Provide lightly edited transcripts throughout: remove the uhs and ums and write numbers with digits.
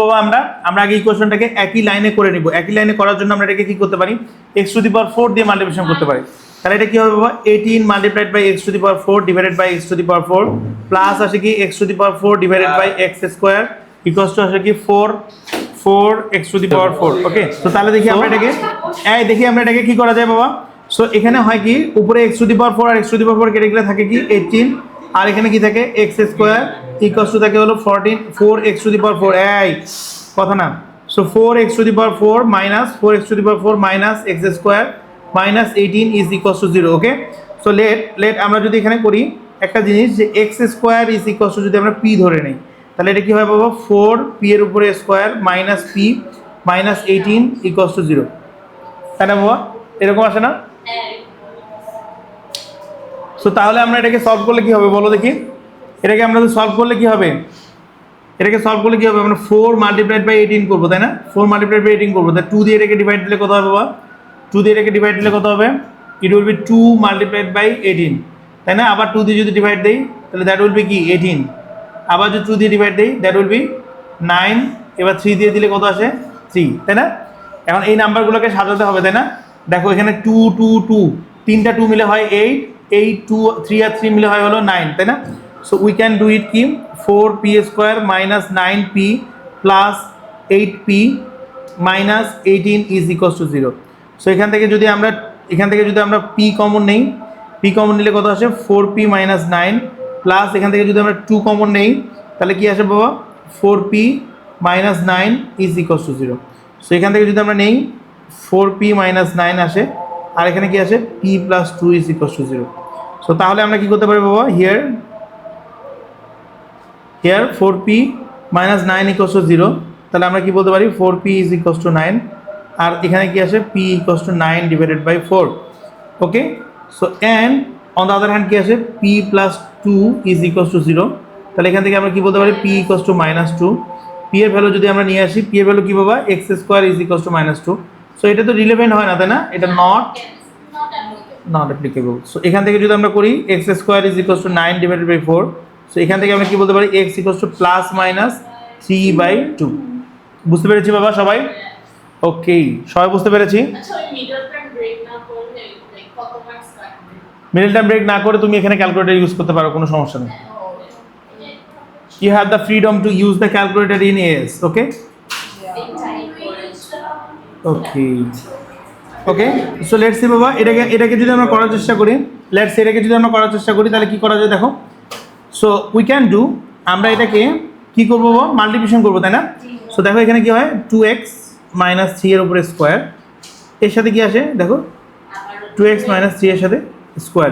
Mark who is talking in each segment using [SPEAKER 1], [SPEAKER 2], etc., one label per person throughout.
[SPEAKER 1] বাবা আমরা আগে ইকুয়েশনটাকে একই লাইনে করে নিব। একই লাইনে করার জন্য আমরা এটাকে কি করতে পারি, x⁴ দিয়ে মাল্টিপ্লিকেশন করতে পারি। তাহলে এটা কি হবে বাবা, 18 multiplied by x⁴ divided by x⁴ plus আসে কি x⁴ divided by x² equals to আসে কি 4 x⁴। ওকে, তো তাহলে দেখি আমরা এটাকে কি করা যায় বাবা। সো এখানে হয় কি, উপরে x⁴ আর x⁴ কেটে গেলে থাকে কি 18, আর এখানে কি থাকে x² ইকুয়ালস টু থাকে হলো 4 x⁴। এই কথা না। So 4 x⁴ minus 4 x⁴ minus x² minus 18 is equals to 0। Okay, so let আমরা যদি এখানে করি একটা জিনিস, যে x² ইজ ইকুয়ালস টু যদি আমরা p ধরে নেই, তাহলে এটা কি হয় বাবা, 4p এর উপরে square minus p minus 18 equals to 0, তাই না বাবা? এরকম আসে না? সো তাহলে আমরা এটাকে সলভ করলে কি হবে বলো দেখি। এটাকে আমরা সলভ করলে কি হবে, আমরা 4 মাল্টিপ্লাইড বাই 18 করবো, তাই না? 4 মাল্টিপ্লাইড বাই 18 করবো, তাই 2 দিয়ে এটাকে ডিভাইড দিলে কত হবে বাবা? 2 দিয়ে এটাকে ডিভাইড দিলে কত হবে? It will be 2 multiplied by 18, তাই না? আবার 2 দিয়ে যদি ডিভাইড দেই তাহলে দ্যাট উইল বি কি 18, আবার যদি 2 দিয়ে ডিভাইড দেই দ্যাট উইল বি 9, এবার 3 দিয়ে দিলে কত আসে 3, তাই না? এখন এই নাম্বারগুলোকে সাজাতে হবে, তাই না? দেখো এখানে 2 2 2, তিনটা 2 মিলে হয় 8, 8 2 3 আর 3 মিলে হয় হলো 9, তাই না? So we can do it কি 4p² minus 9p plus 8p minus 18 is equals to 0। So এখান থেকে যদি আমরা p কমন নেই, p কমন নিলে কত আসে 4p মাইনাস 9 প্লাস এখান থেকে যদি আমরা 2 কমন নেই তাহলে কি আসে বাবা, 4p minus 9 is equals to 0। So এখান থেকে যদি আমরা নেই 4p মাইনাস 9 আসে, আর এখানে কি আসে p plus 2 is equals to 0। So তাহলে আমরা কি করতে পারি বাবা, here 4p minus 9 equals to 0, তাহলে আমরা কি বলতে পারি 4p ইজ ইকুয়ালস টু 9, আর এখানে কি আসে p equals to 9 divided by 4। Okay, so and on the other hand কি আসে p plus 2 is equals to 0, তাহলে এখান থেকে আমরা কি বলতে পারি p equals to minus 2। p এর ভ্যালু যদি আমরা নিয়ে আসি, p এর ভ্যালু কি বাবা, x² is equals to minus 2। So এটা তো রিলেভেন্ট হয় না, তাই না? এটা নট অ্যাপ্লিকেবল। সো এখান থেকে যদি আমরা করি x² is equals to 9 divided by 4, so এখান থেকে আমরা কি বলতে পারি x equals to plus minus 3/2। বুঝতে পেরেছি বাবা সবাই? ওকে, সবাই বুঝতে পেরেছি? মিডল টার্ম ব্রেক না করে তুমি এখানে ক্যালকুলেটর ইউজ করতে পারো, কোনো সমস্যা নেই। You have the freedom to use the calculator in AS, okay? Okay, so let's see বাবা, এটাকে যদি আমরা করার চেষ্টা করি, তাহলে কি করা যায় দেখো। সো উই ক্যান ডু, আমরা এটাকে কি করবো বাবা, মাল্টিপ্লিকেশন করবো, তাই না? সো দেখো এখানে কি হয় 2x মাইনাস 3 এর উপরে স্কোয়ার, এর সাথে কি আসে দেখো 2x মাইনাস 3 এর সাথে স্কোয়ার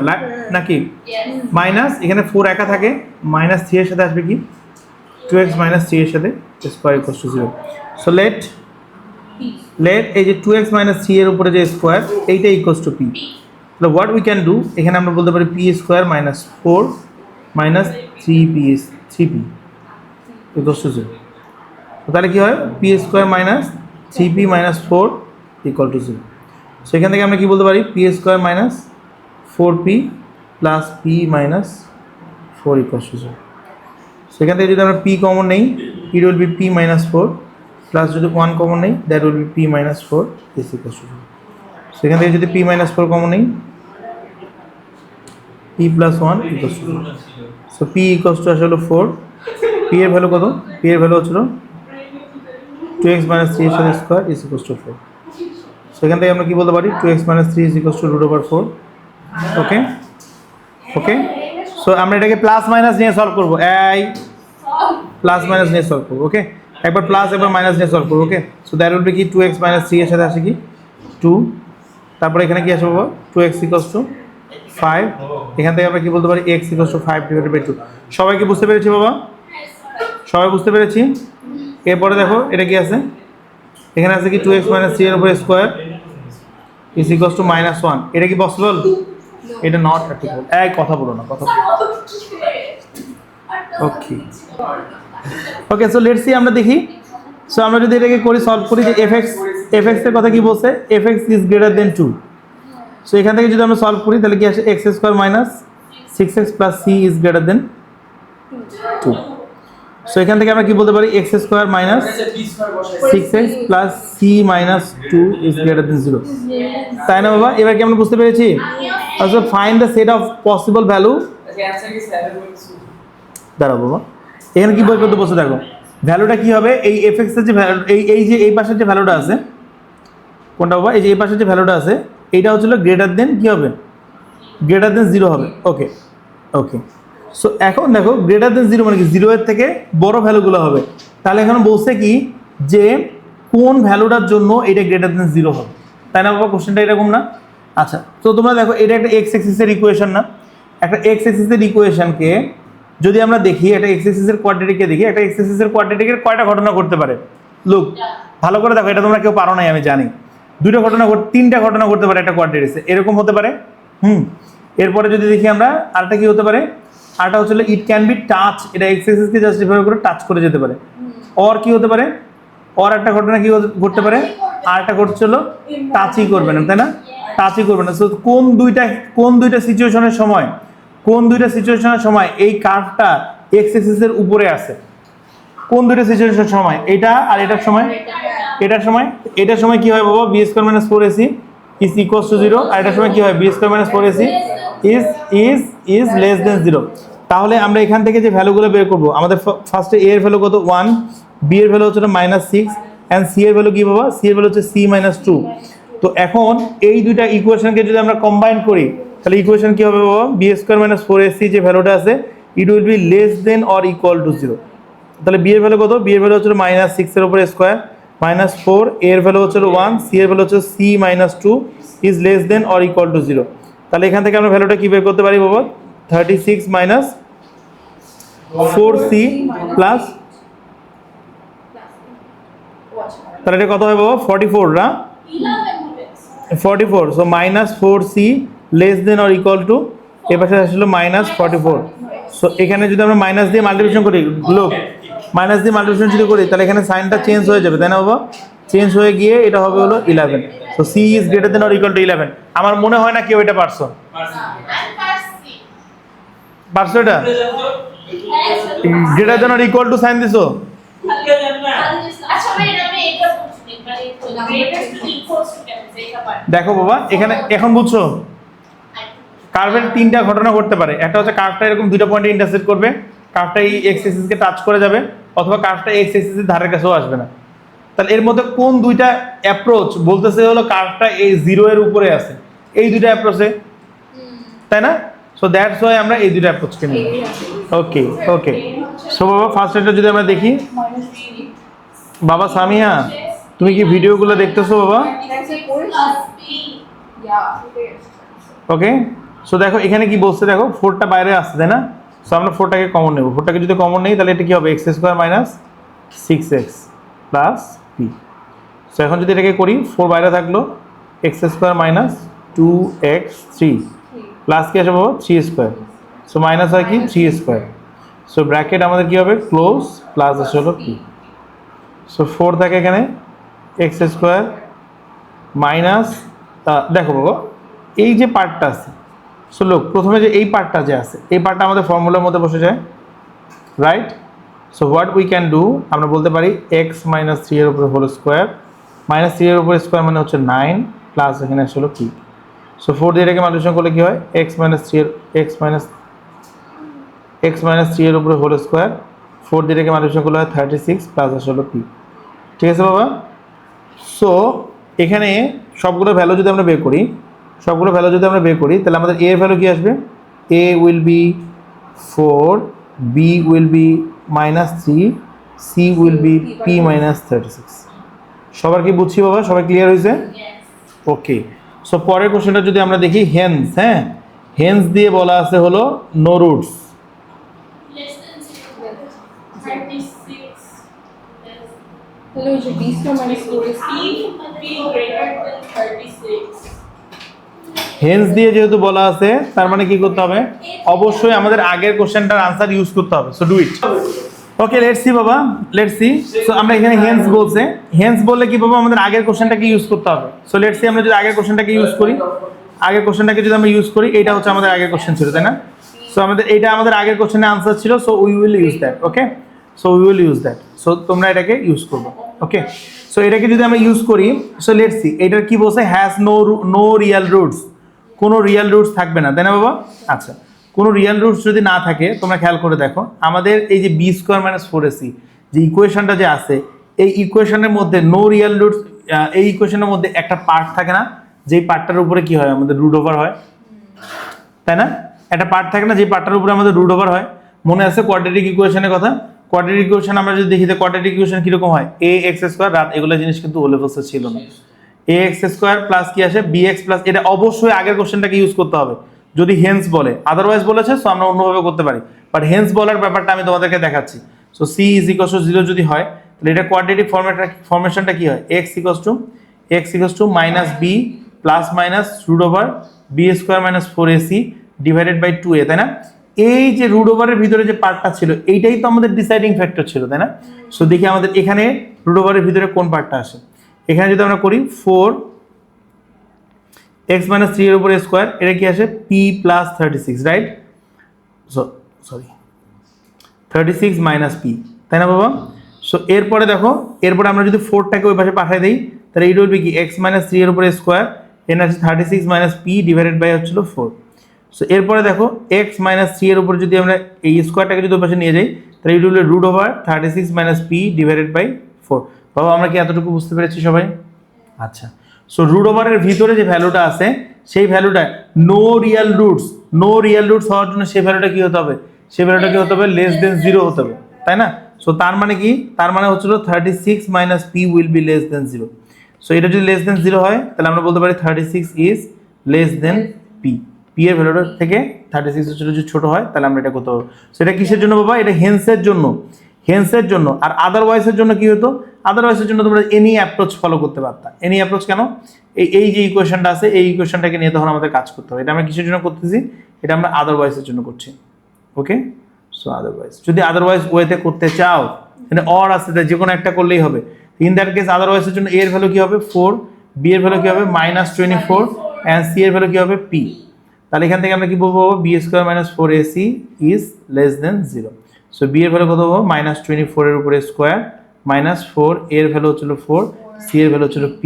[SPEAKER 1] নাকি মাইনাস, এখানে 4 একা থাকে, মাইনাস 3 এর সাথে আসবে কি 2x মাইনাস 3 এর সাথে square equals to 0। So let এই যে 2x মাইনাস 3 এর উপরে যে স্কোয়ার, এইটা ইকুয়ালস টু p। তাহলে হোয়াট উই ক্যান ডু, এখানে আমরা বলতে পারি p square minus 4 minus 3p equals to 0। তাহলে কি হয় p square minus 3p minus 4 equal to 0। So এখান থেকে আমরা কি বলতে পারি p square minus 4p plus p minus 4 equals to 0। সেখান থেকে যদি আমরা p কমন নেই, it will be p minus 4 plus যদি 1 কমন নেই that will be p minus 4 is equals to 0। সেখান থেকে যদি p minus 4 কমন নেই, p plus 1 equals to 0। So p equals two আসলে 4, p এর ভ্যালু কত, p এর ভ্যালু হচ্ছিল 2x minus 3 এর সাথে স্কোয়ার ইজ ইকুয়ালস টু 4। সেখান থেকে আমরা কি বলতে পারি 2x minus 3 is equals two √4। Okay, so আমরা এটাকে প্লাস মাইনাস নিয়ে সলভ করবো, প্লাস মাইনাস নিয়ে সলভ করবো। ওকে, একবার প্লাস একবার মাইনাস নিয়ে সলভ করবো। ওকে, সো দ্যাট উইল বি কি 2x মাইনাস 3 এর সাথে আসে কি 2, তারপরে এখানে কি আসবে বাবা 2x ইকুয়ালস টু 5, এখান থেকে আমরা কি বলতে পারি x equals to 5 divided by 2। সবাই কি বুঝতে পেরেছি বাবা? সবাই বুঝতে পেরেছি? এরপরে দেখো এটা কি আছে, এখানে আছে কি 2x মাইনাস 3 এর উপরে square is equals to minus 1। এটা কি পসিবল? এটা নট অ্যাপ্লিকেবল। এই কথা বলো না, কথা বলো। ওকে, সো লেটস সি, আমরা দেখি। সো আমরা যদি এটাকে করি সলভ করি যে fx এর কথা কি বলছে, fx is greater then 2। So এখান থেকে যদি আমরা সলভ করি তাহলে কি আসে x² minus 6x plus c is greater then 2। So এখান থেকে আমরা কি বলতে পারি x square minus 6x plus c minus 2 is greater than 0, তাই না বাবা? এবার কি আমরা বুঝতে পেরেছি? আচ্ছা, find the set of possible value. দাঁড়াও বাবা, এখানে কি বই করতে বসে দেখো, ভ্যালুটা কি হবে? এই fx এর যে ভ্যালু, এই যে এই পাশের যে ভ্যালুটা আছে, কোনটা বাবা? এই যে এই পাশের যে ভ্যালুটা আছে, এইটা হচ্ছিল গ্রেটার দেন কি হবে? গ্রেটার দেন 0 হবে। ওকে ওকে, সো এখন দেখো গ্রেটার দেন 0 মানে কি 0 এর থেকে বড় ভ্যালুগুলো হবে। তাহলে এখন বলছে কি যে কোন ভ্যালুটার জন্য এটা গ্রেটার দেন 0 হবে, তাই না বাবা? কোশ্চেনটা এরকম না? আচ্ছা, তো তোমরা দেখো এটা একটা এক্স এক্সিসের ইকুয়েশন না? একটা এক্স এক্সিসের ইকুয়েশনকে যদি আমরা দেখি, একটা এক্স এক্সিসের কোয়াড্রেটিককে দেখি, একটা এক্স এক্সিসের কোয়াড্রেটিকের কয়টা ঘটনা ঘটতে পারে? লুক, ভালো করে দেখো, এটা তোমরা কেউ পারো নাই আমি জানি। দুটো ঘটনা, তিনটা ঘটনা ঘটতে পারে একটা কোয়াড্রেটিক্সে, এরকম হতে পারে। এরপরে যদি দেখি আমরা আরেকটা কি হতে পারে, আরেকটা হচ্ছে ইট ক্যান বি টাচ, এটা এক্স এক্সিসকে জাস্টিফাই করে টাচ করে যেতে পারে। অর কি হতে পারে? অর একটা ঘটনা কি ঘটতে পারে, আর একটা ঘটছিল টাচই করবে না, তাই না? টাচই করবে না। সো কোন দুইটা সিচুয়েশনের সময় এই কার্ভটা এক্স এক্সিসের উপরে আছে? কোন দুইটা সিচুয়েশনের সময়? এটা আর এটার সময়? এটার সময় কি হয় বাবা? B square minus 4ac is equals to 0, আর এটার সময় কি হয়? B square minus 4ac is less than 0। তাহলে আমরা এখান থেকে যে ভ্যালুগুলো বের করব, আমাদের ফার্স্টে a এর ভ্যালু কত? 1, b এর ভ্যালু হচ্ছে -6, এন্ড c এর ভ্যালু কি বাবা? c এর ভ্যালু হচ্ছে c - 2। তো এখন এই দুইটা ইকুয়েশনকে যদি আমরা কম্বাইন করি, তাহলে ইকুয়েশন কি হবে বাবা? বি স্কয়ার মাইনাস 4ac যে ভ্যালুটা আছে, ইট will B less then or equal to 0। তাহলে বি এর ভ্যালু কত? বি এর ভ্যালু হচ্ছে -6 এর উপরে স্কয়ার -4, a এর ভ্যালু হচ্ছে 1, c এর ভ্যালু হচ্ছে c - 2 is less then or equal to 0। তাহলে এখান থেকে আমরা ভ্যালুটা কি বের করতে পারি বাবা? 36 মাইনাস 4c প্লাস, তাহলে এটা কত হয় বাবা? 44 না? 44, so -4c less than or equal two, এর পাশে আসলে -44। সো এখানে যদি আমরা মাইনাস দিয়ে মাল্টিপ্লিকেশন করি, লোক মাইনাস দিয়ে মাল্টিপ্লিকেশন যদি করি, তাহলে এখানে সাইনটা চেঞ্জ হয়ে যাবে, তাই না বাবা? চেঞ্জ হয়ে গিয়ে এটা হবে হলো 11। So c is greater than or equal two 11। আমার মনে হয় না কেউ এটা পারছো। পারছো এটা? Greater than or equal to sign দিছো? দেখো বাবা, এখানে এখন বুঝছো কার্ভের তিনটা ঘটনা ঘটতে পারে। একটা হচ্ছে কার্ভটা এরকম দুইটা পয়েন্টে ইন্টারসেক্ট করবে, কার্ভটা এই এক্স এক্সিসকে টাচ করে যাবে, অথবা কার্ভটা এক্স এক্সিসের ধারের কাছেও আসবে না। তাহলে এর মধ্যে কোন দুইটা অ্যাপ্রোচ বলতেছে হলো কার্ভটা এই 0 এর উপরে আছে? এই দুইটা অ্যাপ্রোচে, তাই না? সো দ্যাটস ওয়াই আমরা এই দুইটা অ্যাপ্রোচকে নিই। ওকে ওকে, সো বাবা ফার্স্ট এটা যদি আমরা দেখি, বাবা সামিয়া তুমি কি ভিডিওগুলো দেখতেছো বাবা? ওকে, সো দেখো এখানে কি বলছে, দেখো 4টা বাইরে আসছে, তাই না? সো আমরা 4টাকে কমন নেব। 4টাকে যদি কমন নেই, তাহলে এটা কি হবে? X square minus 6x plus p। So এখন যদি এটাকে করি, 4 বাইরে থাকলো, x square minus 2x3 plus কি আসবে বাবা? 3 স্কয়ার। সো মাইনাস হয় কি? 3 স্কয়ার। সো ব্র্যাকেট আমাদের কি হবে? ক্লোজ, প্লাস আসে হলো p। সো 4 থাকে এখানে, এক্স স্কয়ার মাইনাস, দেখো বাবা এই যে পার্টটা আছে, সো লোক প্রথমে যে এই পার্টটা যে আছে, এই পার্টটা আমাদের ফর্মুলার মধ্যে বসে যায়, right? So what we can do, আমরা বলতে পারি এক্স মাইনাস 3 এর উপরে হোল স্কোয়ার, -3 এর উপরে স্কোয়ার মানে হচ্ছে 9, প্লাস এখানে আসলে কি। সো 4 দিয়ে এটাকে মাল্টিপ্লিকেশন করলে কি হয়? এক্স মাইনাস 3 এর উপরে হোল স্কোয়ার, 4 দিয়ে এটাকে মাল্টিপ্লিকেশন করলে হয় 36, প্লাস আসলে কি। ঠিক আছে বাবা? সো এখানে সবগুলো ভ্যালু যদি আমরা বের করি, তাহলে আমাদের a এর ভ্যালু কি আসবে? a will be 4, b will be -3, c will be p -36। সবার কি বুঝছি বাবা? সবাই ক্লিয়ার হয়েছে? ওকে, সো পরের কোশ্চেনটা যদি আমরা দেখি, হেন্স, হ্যাঁ হেন্স দিয়ে বলা আছে হলো নো রুটস। হেন্স দিয়ে যেহেতু বলা আছে, তার মানে কি করতে হবে? অবশ্যই আমাদের আগের কোশ্চেনটার আনসার ইউজ করতে হবে। So do it. Okay, let's see বাবা, লেটস সি। সো আমরা এখানে হেন্স বলছে, হেন্স বললে কি বাবা? আমাদের আগের কোশ্চেনটাকে ইউজ করতে হবে। সো লেটস সি, আমরা যদি আগের কোশ্চেনটাকে ইউজ করি, এইটা হচ্ছে আমাদের আগের কোশ্চেন ছিল, তাই না? সো এটা আমাদের আগের কোশ্চেনের আনসার ছিল, so we will use that. Okay, so we will use that. So তোমরা এটাকে ইউজ করবো, ওকে। সো এটাকে যদি আমরা ইউজ করি, সো লেটস সি এটার কি বলছে, হ্যাজ নো রিয়েল রুটস, কোনো রিয়েল রুটস থাকবে না, তাই না বাবা? আচ্ছা, কোনো রিয়েল রুটস যদি না থাকে, তোমরা খেয়াল করে দেখো আমাদের এই যে বি স্কোয়ার মাইনাস 4ac যে ইকুয়েশনটা যে আছে, এই ইকুয়েশনের মধ্যে নো রিয়েল রুটস, এই ইকুয়েশনের মধ্যে একটা পার্ট থাকে না, যেই পার্টটার উপরে কি হয় আমাদের রুট ওভার হয়, তাই না? একটা পার্ট থাকে না, যে পার্টটার উপরে আমাদের রুট ওভার হয়। মনে আছে কোয়াড্রেটিক ইকুয়েশনের কথা? কোয়াড্রেটিক ইকুয়েশন আমরা যদি দেখি, কোয়াড্রেটিক ইকুয়েশন কিরকম হয়, এ এক্স স্কোয়ার, রাত এগুলো জিনিস কিন্তু ও লেভেলসে ছিল না। এ এক্স স্কোয়ার প্লাস কি আসে, বি এক্স প্লাস, এটা অবশ্যই আগের কোশ্চেনটাকে ইউজ করতে হবে যদি হেন্স বলে, আদারওয়াইজ বলেছে সো আমরা অন্যভাবে করতে পারি, বাট হেন্স বলার ব্যাপারটা আমি তোমাদেরকে দেখাচ্ছি। So c is equals to 0 যদি হয়, তাহলে এটা কোয়াড্রেটিক ফরমেশনটা কি হয়, x equals to minus b plus minus root over b square minus 4ac divided by 2a, তাই না? এই যে রুট ওভারের ভিতরে যে পার্টটা ছিল, এইটাই তো আমাদের ডিসাইডিং ফ্যাক্টর ছিল, তাই না? সো দেখি আমাদের এখানে রুট ওভারের ভিতরে কোন পার্টটা আসে। এখানে যদি আমরা করি 4x মাইনাস 3 এর উপরে স্কোয়ার, এটা কি আসে p plus 36, right? Sorry 36 minus p, তাই না বাবা? সো এরপরে দেখো, এরপরে আমরা যদি 4টাকে ওই পাশে পাঠিয়ে দিই, তাহলে এটা হবে কি x মাইনাস 3 এর উপরে স্কোয়ার, এর আছে 36 মাইনাস p ডিভাইডেড বাই হচ্ছিল 4। সো এরপরে দেখো x মাইনাস 3 এর উপরে যদি আমরা এই স্কোয়ারটাকে যদি ওই পাশে নিয়ে যাই, তাহলে এটা হলো root over 36 minus p divided by 4। বাবা আমরা কি এতটুকু বুঝতে পেরেছি সবাই? আচ্ছা, সো রুট ওভারের ভিতরে যে ভ্যালুটা আছে, সেই ভ্যালুটা নো রিয়েল রুটস হওয়ার জন্য সেই ভ্যালুটা কি হতে হবে, সেই ভ্যালুটা কি হতে হবে, লেস দেন 0 হতে হবে, তাই না? সো তার মানে কি, তার মানে হচ্ছিল 36 minus p will be less than 0। So এটা যদি লেস দেন 0 হয়, তাহলে আমরা বলতে পারি 36 is less then p। p এর ভ্যালুটা থেকে 36 যদি ছোট হয়, তাহলে আমরা এটা করতে পারবো। সো এটা কিসের জন্য বাবা? এটা হেন্সের জন্য। আর আদারওয়াইজের জন্য কি হতো, আদারওয়াইজের জন্য তোমরা এনি অ্যাপ্রোচ ফলো করতে পারতা। এনি অ্যাপ্রোচ কেন? এই যে ইকুয়েশনটা আছে, এই ইকুয়েশনটাকে নিয়ে তখন আমাদের কাজ করতে হবে। এটা আমরা কিসের জন্য করতেছি, এটা আমরা আদারওয়াইজের জন্য করছি, ওকে। সো আদারওয়াইজ, যদি আদারওয়াইজ ওয়েতে করতে চাও, মানে অর আছে, যে কোনো একটা করলেই হবে। ইন দ্যাট কেস আদারওয়াইজের জন্য এর ভ্যালু কি হবে 4, বি এর ভ্যালু কি হবে মাইনাস 24 অ্যান্ড সি এর ভ্যালু কি হবে p। তাহলে এখান থেকে আমরা কি বলবো, b square minus 4ac is less than 0। So b এর ভ্যালু কত পাবো, মাইনাস 24 এর উপরে স্কোয়ার মাইনাস 4, এর ভ্যালু হচ্ছিল 4, সি এর ভ্যালু হচ্ছিল p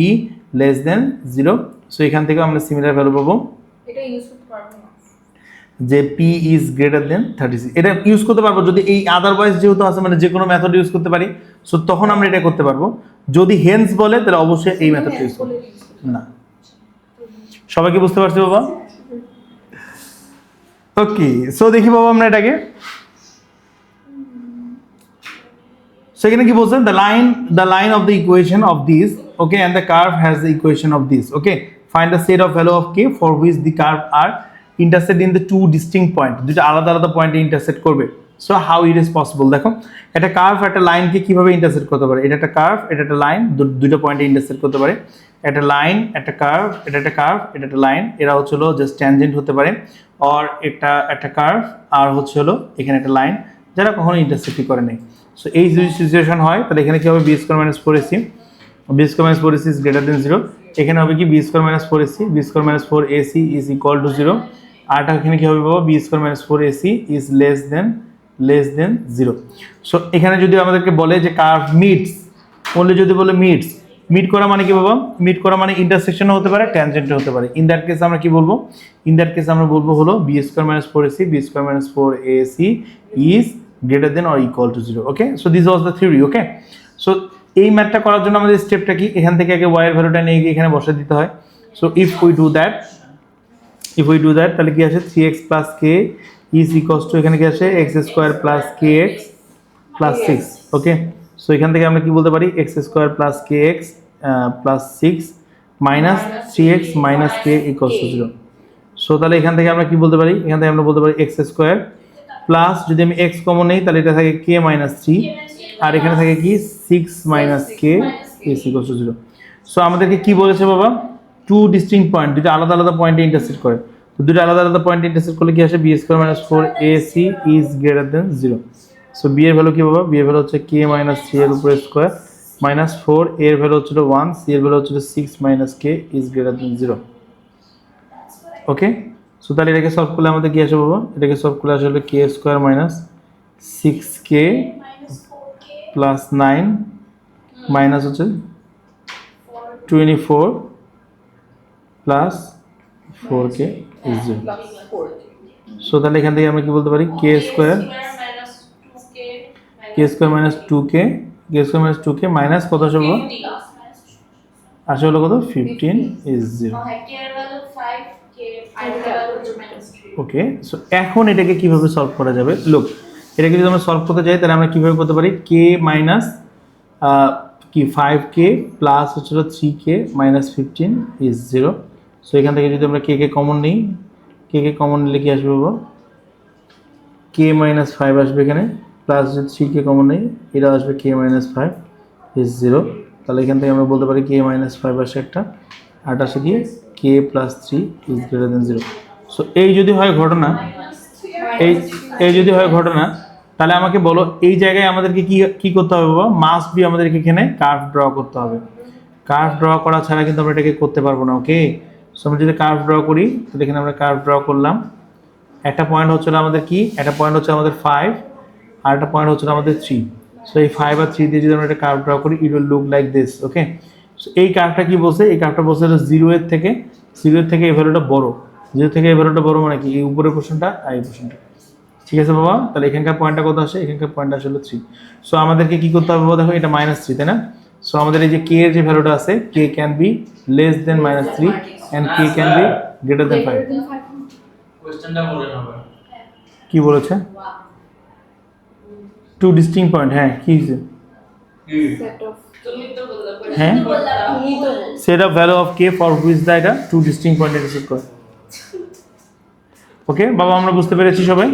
[SPEAKER 1] লেস দেন 0। সো এখান থেকে আমরা সিমিলার ভ্যালু পাবো,
[SPEAKER 2] এটা ইউজ করতে পারবো না
[SPEAKER 1] যে p ইজ গ্রেটার দেন 36। এটা ইউজ করতে পারবো যদি এই আদারওয়াইজ যেহেতু আছে, মানে যে কোনো মেথড ইউজ করতে পারি, সো তখন আমরা এটা করতে পারবো। যদি হেন্স বলে, তাহলে অবশ্যই এই মেথডটা ইউজ করবো না। সবাইকে বুঝতে পারছি বাবা? ওকে, সো দেখি বাবা আমরা এটাকে, সেখানে কি বলছেন, the line of the equation of this, okay, and the curve has the equation of this, okay, find the set of value of k for which the curve are intersect in the two distinct point, দুটো আলাদা আলাদা পয়েন্টে intersect করবে। So how it is possible, দেখো একটা curve একটা লাইনকে কিভাবে ইন্টারসেক্ট করতে পারে, এটা একটা কার্ভ, এটা একটা লাইন, দুটো পয়েন্টে ইন্টারসেক্ট করতে পারে। একটা লাইন, একটা কার্ভ, এটা একটা কার্ভ, এটা একটা লাইন, এরা হচ্ছে হলো জাস্ট ট্যানজেন্ট হতে পারে, আর এটা একটা কার্ভ আর হচ্ছে হলো এখানে একটা লাইন, যারা কখনো ইন্টারসেক্টই করে নাই। সো এই যদি সিচুয়েশন হয়, তাহলে এখানে কি হবে, b square minus 4ac, b square minus 4ac is greater than 0। এখানে হবে কি, b square minus 4ac, b square minus 4ac is equal to 0। আর এখানে কি হবে বাবা, b square minus 4ac is less than 0। So এখানে যদি আমাদেরকে বলে যে কার্ভ মিটস, বললে যদি বলে মিট করা মানে কি বাবা, মিট করা মানে ইন্টারসেকশনও হতে পারে, ট্যানজেন্টও হতে পারে। ইন দ্যাট কেস আমরা কি বলবো, ইন দ্যাট কেস আমরা বলবো হলো b square minus 4ac, b square minus 4ac is greater than or equal to 0, okay. So this was the theory, okay. So এই ম্যাথটা করার জন্য আমাদের স্টেপটা কি, এখান থেকে আগে ওয়াই এর ভ্যালুটা নিয়ে গিয়ে এখানে বসে দিতে হয়। So if we do that, তাহলে কি আসে 3x plus k is equals two, এখানে কি আসে x square plus kx plus 6, ওকে। সো এখান থেকে আমরা কি বলতে পারি, x square plus kx plus 6 minus 3x minus k equals to 0। So তাহলে এখান থেকে আমরা কি বলতে পারি, এখান থেকে আমরা বলতে পারি x স্কোয়ার প্লাস, যদি আমি x কমন নেই তাহলে এটা থাকে k মাইনাস 3, আর এখানে থাকে কি 6 minus k is equals to 0। So আমাদেরকে কি বলেছে বাবা, টু ডিস্টিংক্ট পয়েন্ট, দুটো আলাদা আলাদা পয়েন্টে ইন্টারসেক্ট করে। তো দুটো আলাদা আলাদা পয়েন্টে ইন্টারসেক্ট করলে কি আসে, b square minus 4ac is greater than 0। So b এর ভ্যালু কি বাবা, বি এর ভ্যালু হচ্ছে k মাইনাস 3 এর উপরে স্কোয়ার মাইনাস 4, এর ভ্যালু হচ্ছিল 1, সি এর ভ্যালু হচ্ছিল 6 minus k is greater than 0, okay. So তাহলে এটাকে সলভ করলে আমাদের কি আসে বাবা, এটাকে সলভ করলে আসলে k square minus 6k plus 9 minus হচ্ছে 24 plus 4k is 0।
[SPEAKER 2] Plus 4.
[SPEAKER 1] So তাহলে এখান থেকে আমরা কি বলতে পারি কে স্কোয়ার
[SPEAKER 2] minus 2k
[SPEAKER 1] কে স্কোয়ার মাইনাস 2k কে স্কোয়ার মাইনাস 2k মাইনাস কত আসবে বলো? আসবে হলো কত 15 ইজ 0।
[SPEAKER 2] k এর value 5 k আর এর value হচ্ছে -3
[SPEAKER 1] ওকে, সো এখন এটাকে কিভাবে সলভ করা যাবে? লুক, এটাকে যদি আমরা সলভ করতে চাই তাহলে আমরা কিভাবে করতে পারি k মাইনাস কি 5k প্লাস হচ্ছে 3k মাইনাস 15 ইজ 0। সো এখান থেকে যদি আমরা k কে কমন নিই, k কে কমন নিলে কি আসবে বাবা? k মাইনাস 5 আসবে এখানে, প্লাস যদি 3k কমন নিই এটা আসবে k মাইনাস 5 ইজ 0। তাহলে এখান থেকে আমরা বলতে পারি k মাইনাস 5 আসে একটা, আর আসে কি k plus 3 is greater than 0। So এই যদি হয় ঘটনা, এই যদি হয় ঘটনা, তাহলে আমাকে বলো এই জায়গায় আমাদেরকে কি কি করতে হবে বাবা? মাস্ট বি আমাদেরকে এখানে কার্ভ ড্র করতে হবে। কার্ভ ড্র করা ছাড়া কিন্তু আমরা এটাকে করতে পারবো না। ওকে, সো আমরা যদি কার্ভ ড্র করি তাহলে এখানে আমরা কার্ভ ড্র করলাম। একটা পয়েন্ট হচ্ছিল আমাদের কি, একটা পয়েন্ট হচ্ছে আমাদের 5 আর একটা পয়েন্ট হচ্ছিল আমাদের 3। সো এই 5 আর 3 দিয়ে যদি আমরা একটা কার্ভ ড্র করি it will look like this. Okay, so এই কার্ভটা কি বলছে? এই কার্ভটা বলছে 0 এর থেকে এই ভ্যালুটা বড়, 0 থেকে এই ভ্যালুটা বড় মানে কি এই উপরের পোর্শনটা আর এই পোর্শনটা। ঠিক আছে বাবা, তাহলে এখানকার পয়েন্টটা কত আসে? এখানকার পয়েন্ট আসলে 3। সো আমাদেরকে কি করতে হবে বাবা? দেখো এটা -3 তাই না? সো আমাদের এই যে k এর যে ভ্যালুটা আছে k can be less than -3 and k can be greater than 5।
[SPEAKER 3] কোশ্চেনটা বলে হবে।
[SPEAKER 1] কি বলেছে? Two distinct point. হ্যাঁ, কি হয়েছে?
[SPEAKER 2] set of তুমি তো বললা
[SPEAKER 1] হ্যাঁ,
[SPEAKER 2] তুমি তো
[SPEAKER 1] set of value of k for which the এটা টু ডিস্টিংক্ট পয়েন্ট রিসিভ করে। ওকে বাবা, আমরা বুঝতে পেরেছি সবাই?